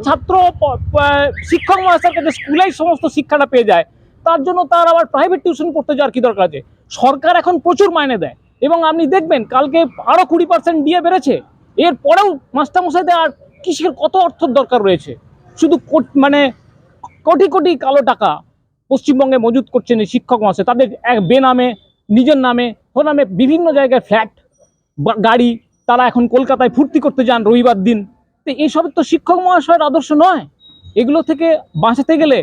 ছাত্র শিক্ষক মহাশয়ের কাছে স্কুলেই সমস্ত শিক্ষাটা পেয়ে যায়, তার জন্য তার আবার প্রাইভেট টিউশন পড়তে যাওয়ার কি দরকার আছে? সরকার এখন প্রচুর মাইনে দেয় এবং আপনি দেখবেন কালকে আরো 20% দিয়ে বেড়েছে। এরপরেও মাস্টারমশাইদের আর কিসের কত অর্থের দরকার রয়েছে? শুধু মানে কোটি কোটি কালো টাকা পশ্চিমবঙ্গে মজুত করছেন এই শিক্ষক মহাশয়, তাদের বেনামে, নিজের নামে, ওর নামে বিভিন্ন জায়গায় ফ্ল্যাট, গাড়ি। তারা এখন কলকাতায় ফুর্তি করতে যান রবিবার দিন। তো এইসব তো শিক্ষক মহাশয়ের আদর্শ নয়। এগুলো থেকে বাঁচাতে গেলে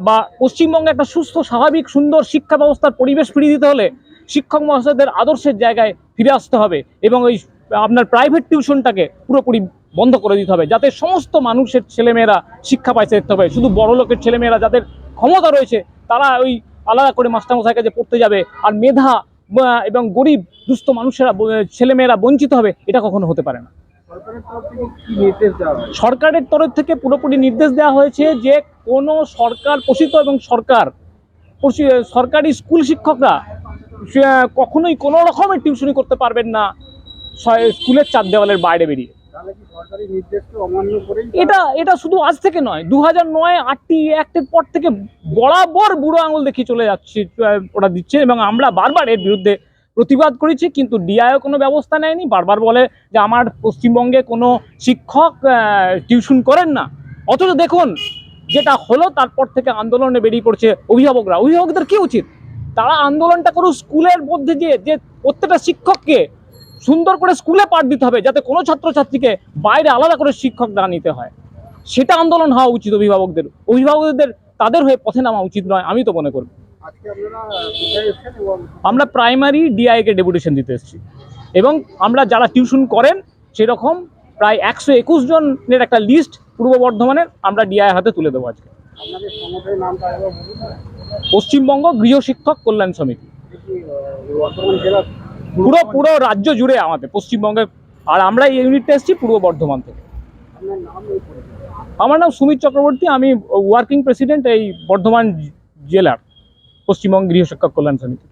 বা পশ্চিমবঙ্গে একটা সুস্থ, স্বাভাবিক, সুন্দর শিক্ষা ব্যবস্থার পরিবেশ ফিরিয়ে দিতে হলে শিক্ষক মহাশয়দের আদর্শের জায়গায় ফিরে আসতে হবে এবং ওই আপনার প্রাইভেট টিউশনটাকে পুরোপুরি বন্ধ করে দিতে হবে, যাতে সমস্ত মানুষের ছেলেমেয়েরা শিক্ষা পাইতে দেখতে হবে। শুধু বড় লোকের ছেলেমেয়েরা যাদের ক্ষমতা রয়েছে তারা ওই আলাদা করে মাস্টারমশাইয়ের কাছে পড়তে যাবে, আর মেধা এবং গরিব দুস্থ মানুষেরা, ছেলেমেয়েরা বঞ্চিত হবে, এটা কখনো হতে পারে না। সরকারের তরফ থেকে পুরোপুরি নির্দেশ দেওয়া হয়েছে যে কোনো সরকার পোষিত এবং সরকারি স্কুল শিক্ষকরা কখনোই কোনো রকমের টিউশনি করতে পারবেন না স্কুলের চার দেওয়ালের বাইরে বেরিয়ে। এটা শুধু আজ থেকে নয়, 2009 8টি অ্যাক্টের পর থেকে বরাবর বুড়ো আঙুল দেখিয়ে চলে যাচ্ছে ওরা দিচ্ছে, এবং আমরা বারবার এর বিরুদ্ধে প্রতিবাদ করেছি, কিন্তু ডিআইও কোনো ব্যবস্থা নেয়নি। বারবার বলে যে আমার পশ্চিমবঙ্গে কোনো শিক্ষক টিউশন করেন না। অথচ দেখুন যেটা হলো, তারপর থেকে আন্দোলনে বেরিয়ে পড়ছে অভিভাবকরা। অভিভাবকদের কি উচিত? তারা আন্দোলনটা করুক স্কুলের মধ্যে যে প্রত্যেকটা শিক্ষককে সুন্দর করে স্কুলে পাঠ দিতে হবে, যাতে কোনো ছাত্রছাত্রীকে বাইরে আলাদা করে শিক্ষক না নিতে হয়। সেটা আন্দোলন হওয়া উচিত অভিভাবকদের তাদের হয়ে পথে নামা উচিত নয়, আমি তো মনে করি। আমরা প্রাইমারি ডিআইকে ডেপুটেশন দিতে এসেছি এবং আমরা যারা টিউশন করেন সেরকম প্রায় 121 জনের একটা লিস্ট পূর্ব বর্ধমানের আমরা ডিআই হাতে তুলে দেবো আজকে। পশ্চিমবঙ্গ গৃহ শিক্ষক কল্যাণ সমিতি, পুরো রাজ্য জুড়ে আমাদের পশ্চিমবঙ্গের। আর আমরা এই ইউনিটটা এসেছি পূর্ব বর্ধমান থেকে। আমার নাম সুমিত চক্রবর্তী, আমি ওয়ার্কিং প্রেসিডেন্ট এই বর্ধমান জেলার পশ্চিমবঙ্গ গৃহ শিক্ষক কল্যাণ সমিতি।